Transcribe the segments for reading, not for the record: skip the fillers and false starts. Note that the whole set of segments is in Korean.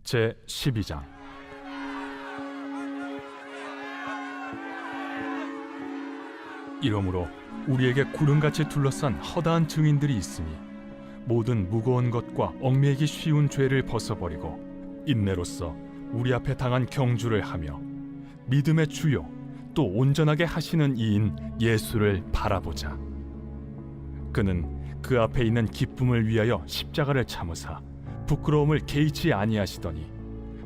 제 12장. 이러므로 우리에게 구름같이 둘러싼 허다한 증인들이 있으니 모든 무거운 것과 얽매이기 쉬운 죄를 벗어버리고 인내로써 우리 앞에 당한 경주를 하며 믿음의 주요 또 온전하게 하시는 이인 예수를 바라보자. 그는 그 앞에 있는 기쁨을 위하여 십자가를 참으사 부끄러움을 개의치 아니하시더니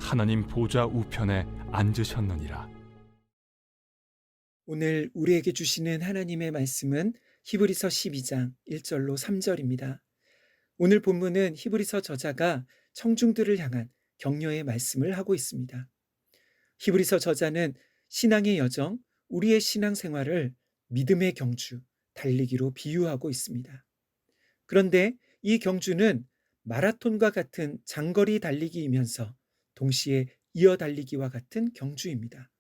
하나님 보좌 우편에 앉으셨느니라. 오늘 우리에게 주시는 하나님의 말씀은 히브리서 12장 1절로 3절입니다. 오늘 본문은 히브리서 저자가 청중들을 향한 격려의 말씀을 하고 있습니다. 히브리서 저자는 신앙의 여정, 우리의 신앙생활을 믿음의 경주, 달리기로 비유하고 있습니다. 그런데 이 경주는 마라톤과 같은 장거리 달리기이면서 동시에 이어 달리기와 같은 경주입니다.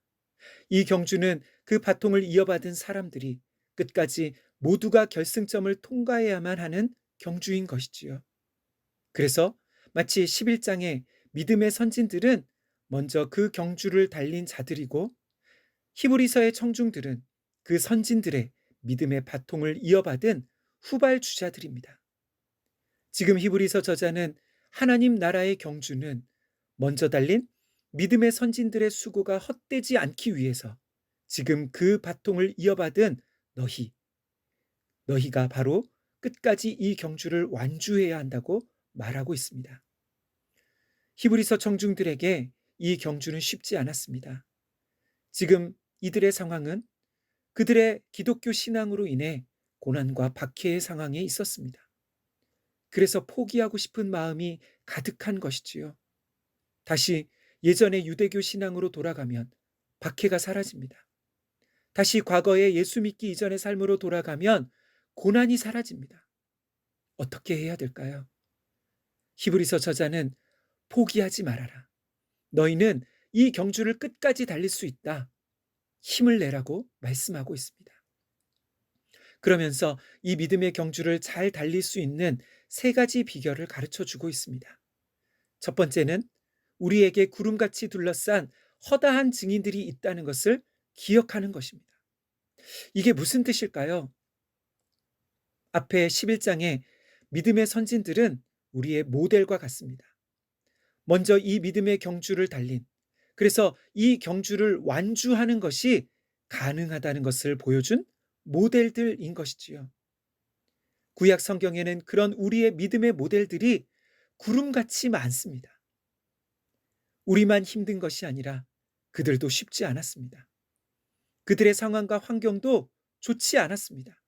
이 경주는 그 바통을 이어받은 사람들이 끝까지 모두가 결승점을 통과해야만 하는 경주인 것이지요. 그래서 마치 11장의 믿음의 선진들은 먼저 그 경주를 달린 자들이고 히브리서의 청중들은 그 선진들의 믿음의 바통을 이어받은 후발주자들입니다. 지금 히브리서 저자는 하나님 나라의 경주는 먼저 달린 믿음의 선진들의 수고가 헛되지 않기 위해서 지금 그 바통을 이어받은 너희가 바로 끝까지 이 경주를 완주해야 한다고 말하고 있습니다. 히브리서 청중들에게 이 경주는 쉽지 않았습니다. 지금 이들의 상황은 그들의 기독교 신앙으로 인해 고난과 박해의 상황에 있었습니다. 그래서 포기하고 싶은 마음이 가득한 것이지요. 다시 예전의 유대교 신앙으로 돌아가면 박해가 사라집니다. 다시 과거의 예수 믿기 이전의 삶으로 돌아가면 고난이 사라집니다. 어떻게 해야 될까요? 히브리서 저자는 포기하지 말아라. 너희는 이 경주를 끝까지 달릴 수 있다. 힘을 내라고 말씀하고 있습니다. 그러면서 이 믿음의 경주를 잘 달릴 수 있는 세 가지 비결을 가르쳐 주고 있습니다. 첫 번째는 우리에게 구름같이 둘러싼 허다한 증인들이 있다는 것을 기억하는 것입니다. 이게 무슨 뜻일까요? 앞에 11장에 믿음의 선진들은 우리의 모델과 같습니다. 먼저 이 믿음의 경주를 달린, 그래서 이 경주를 완주하는 것이 가능하다는 것을 보여준 모델들인 것이지요. 구약 성경에는 그런 우리의 믿음의 모델들이 구름같이 많습니다. 우리만 힘든 것이 아니라 그들도 쉽지 않았습니다. 그들의 상황과 환경도 좋지 않았습니다.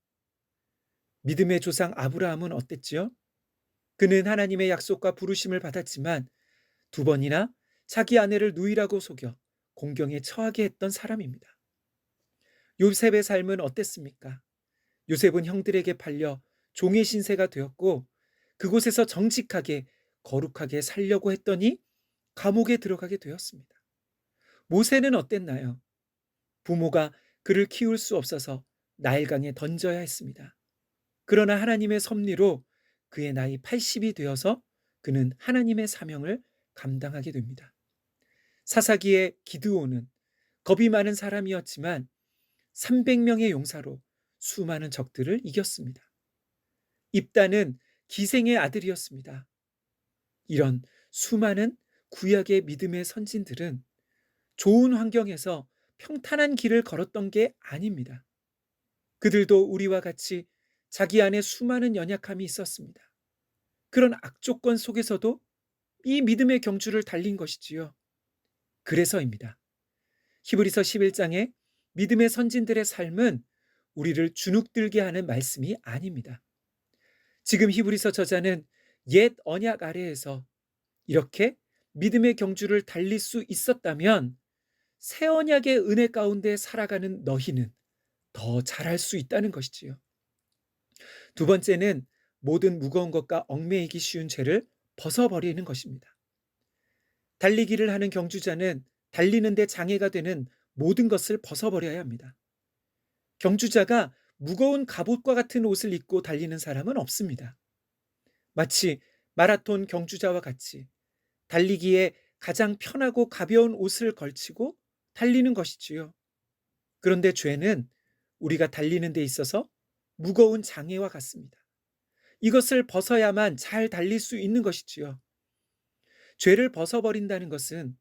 믿음의 조상 아브라함은 어땠지요? 그는 하나님의 약속과 부르심을 받았지만 두 번이나 자기 아내를 누이라고 속여 공경에 처하게 했던 사람입니다. 요셉의 삶은 어땠습니까? 요셉은 형들에게 팔려 종의 신세가 되었고 그곳에서 정직하게 거룩하게 살려고 했더니 감옥에 들어가게 되었습니다. 모세는 어땠나요? 부모가 그를 키울 수 없어서 나일강에 던져야 했습니다. 그러나 하나님의 섭리로 그의 나이 80이 되어서 그는 하나님의 사명을 감당하게 됩니다. 사사기의 기드온은 겁이 많은 사람이었지만 300명의 용사로 수많은 적들을 이겼습니다. 입다는 기생의 아들이었습니다. 이런 수많은 구약의 믿음의 선진들은 좋은 환경에서 평탄한 길을 걸었던 게 아닙니다. 그들도 우리와 같이 자기 안에 수많은 연약함이 있었습니다. 그런 악조건 속에서도 이 믿음의 경주를 달린 것이지요. 그래서입니다. 히브리서 11장에 믿음의 선진들의 삶은 우리를 주눅들게 하는 말씀이 아닙니다. 지금 히브리서 저자는 옛 언약 아래에서 이렇게 믿음의 경주를 달릴 수 있었다면 새 언약의 은혜 가운데 살아가는 너희는 더 잘할 수 있다는 것이지요. 두 번째는 모든 무거운 것과 얽매이기 쉬운 죄를 벗어버리는 것입니다. 달리기를 하는 경주자는 달리는데 장애가 되는 모든 것을 벗어버려야 합니다. 경주자가 무거운 갑옷과 같은 옷을 입고 달리는 사람은 없습니다. 마치 마라톤 경주자와 같이 달리기에 가장 편하고 가벼운 옷을 걸치고 달리는 것이지요. 그런데 죄는 우리가 달리는 데 있어서 무거운 장애와 같습니다. 이것을 벗어야만 잘 달릴 수 있는 것이지요. 죄를 벗어버린다는 것은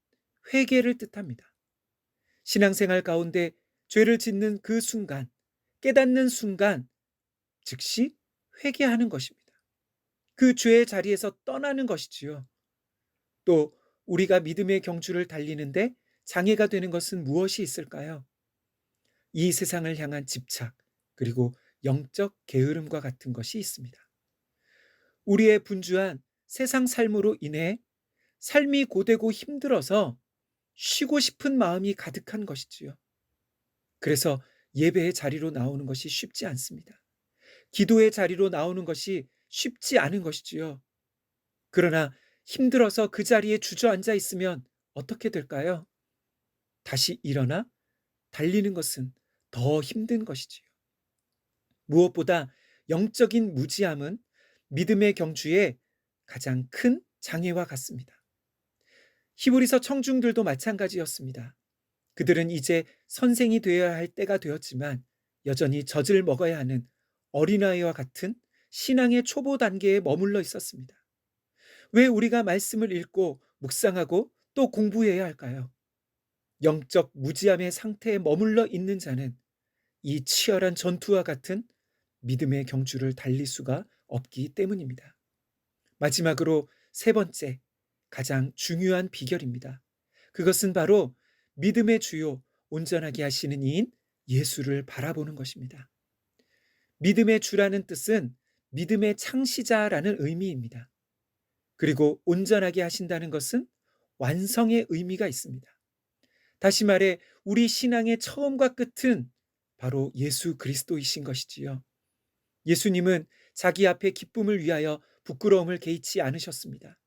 회개를 뜻합니다. 신앙생활 가운데 죄를 짓는 그 순간, 깨닫는 순간, 즉시 회개하는 것입니다. 그 죄의 자리에서 떠나는 것이지요. 또 우리가 믿음의 경주를 달리는데 장애가 되는 것은 무엇이 있을까요? 이 세상을 향한 집착, 그리고 영적 게으름과 같은 것이 있습니다. 우리의 분주한 세상 삶으로 인해 삶이 고되고 힘들어서 쉬고 싶은 마음이 가득한 것이지요. 그래서 예배의 자리로 나오는 것이 쉽지 않습니다. 기도의 자리로 나오는 것이 쉽지 않은 것이지요. 그러나 힘들어서 그 자리에 주저앉아 있으면 어떻게 될까요? 다시 일어나 달리는 것은 더 힘든 것이지요. 무엇보다 영적인 무지함은 믿음의 경주에 가장 큰 장애와 같습니다. 히브리서 청중들도 마찬가지였습니다. 그들은 이제 선생이 되어야 할 때가 되었지만 여전히 젖을 먹어야 하는 어린아이와 같은 신앙의 초보 단계에 머물러 있었습니다. 왜 우리가 말씀을 읽고 묵상하고 또 공부해야 할까요? 영적 무지함의 상태에 머물러 있는 자는 이 치열한 전투와 같은 믿음의 경주를 달릴 수가 없기 때문입니다. 마지막으로 세 번째, 가장 중요한 비결입니다. 그것은 바로 믿음의 주요 온전하게 하시는 이인 예수를 바라보는 것입니다. 믿음의 주라는 뜻은 믿음의 창시자라는 의미입니다. 그리고 온전하게 하신다는 것은 완성의 의미가 있습니다. 다시 말해 우리 신앙의 처음과 끝은 바로 예수 그리스도이신 것이지요. 예수님은 자기 앞에 기쁨을 위하여 부끄러움을 개의치 않으셨습니다.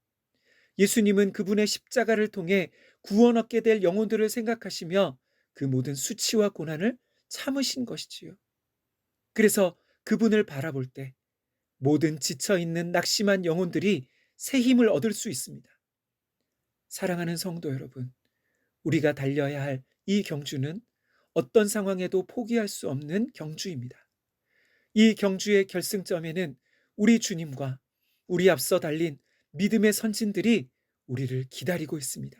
예수님은 그분의 십자가를 통해 구원 얻게 될 영혼들을 생각하시며 그 모든 수치와 고난을 참으신 것이지요. 그래서 그분을 바라볼 때 모든 지쳐있는 낙심한 영혼들이 새 힘을 얻을 수 있습니다. 사랑하는 성도 여러분, 우리가 달려야 할 이 경주는 어떤 상황에도 포기할 수 없는 경주입니다. 이 경주의 결승점에는 우리 주님과 우리 앞서 달린 믿음의 선진들이 우리를 기다리고 있습니다.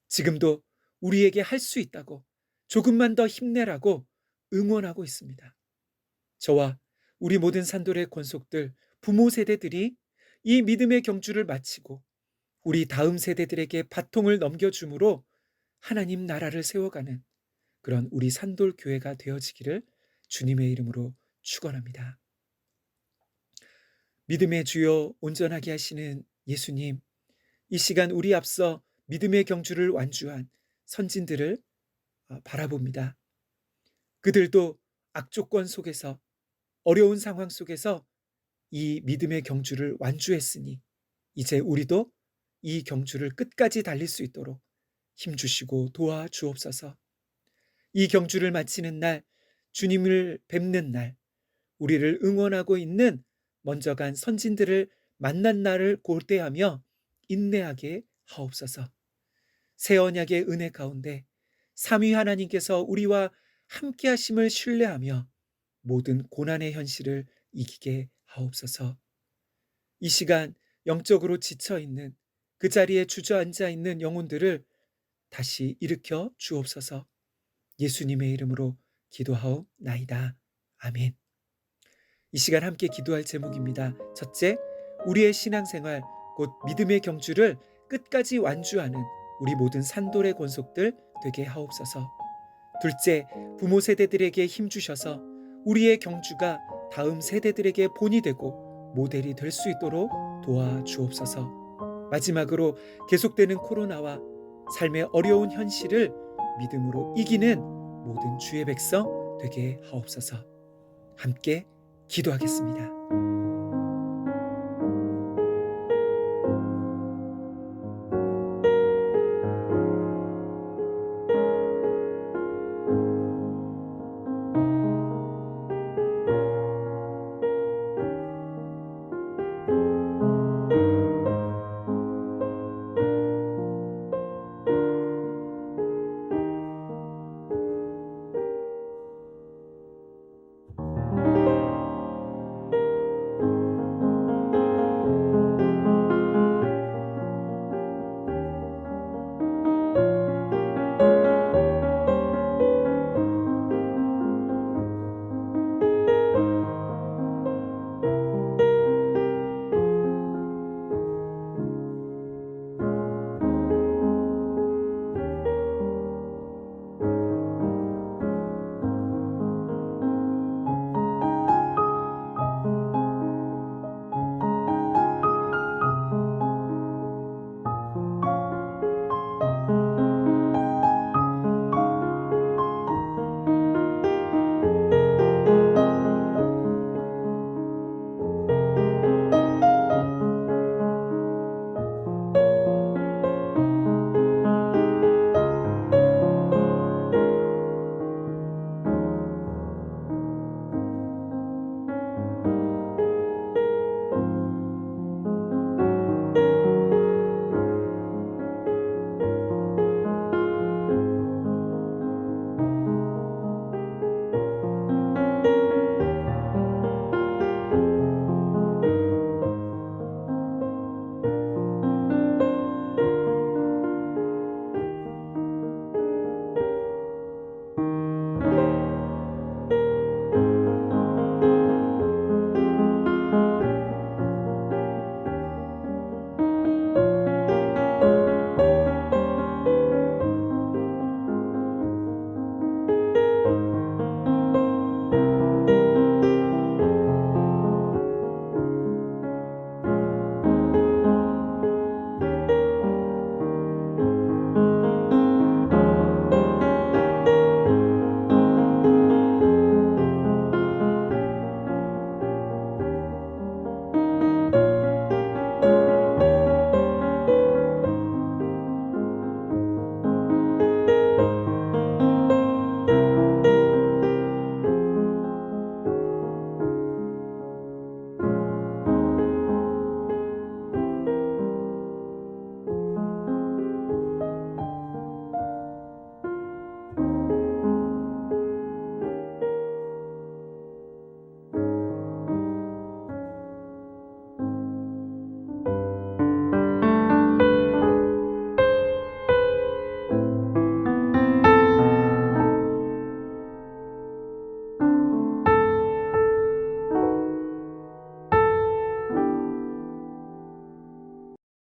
지금도 우리에게 할 수 있다고, 조금만 더 힘내라고 응원하고 있습니다. 저와 우리 모든 산돌의 권속들, 부모 세대들이 이 믿음의 경주를 마치고 우리 다음 세대들에게 바통을 넘겨줌으로 하나님 나라를 세워가는 그런 우리 산돌 교회가 되어지기를 주님의 이름으로 축원합니다. 믿음의 주요 온전하게 하시는 예수님, 이 시간 우리 앞서 믿음의 경주를 완주한 선진들을 바라봅니다. 그들도 악조건 속에서, 어려운 상황 속에서 이 믿음의 경주를 완주했으니 이제 우리도 이 경주를 끝까지 달릴 수 있도록 힘주시고 도와주옵소서. 이 경주를 마치는 날, 주님을 뵙는 날, 우리를 응원하고 있는 먼저 간 선진들을 만난 날을 고대하며 인내하게 하옵소서. 새 언약의 은혜 가운데 삼위 하나님께서 우리와 함께 하심을 신뢰하며 모든 고난의 현실을 이기게 하옵소서. 이 시간 영적으로 지쳐 있는, 그 자리에 주저앉아 있는 영혼들을 다시 일으켜 주옵소서. 예수님의 이름으로 기도하옵나이다. 아멘. 이 시간 함께 기도할 제목입니다. 첫째, 우리의 신앙생활, 곧 믿음의 경주를 끝까지 완주하는 우리 모든 산돌의 권속들 되게 하옵소서. 둘째, 부모 세대들에게 힘주셔서 우리의 경주가 다음 세대들에게 본이 되고 모델이 될 수 있도록 도와주옵소서. 마지막으로 계속되는 코로나와 삶의 어려운 현실을 믿음으로 이기는 모든 주의 백성 되게 하옵소서. 함께 기도하겠습니다.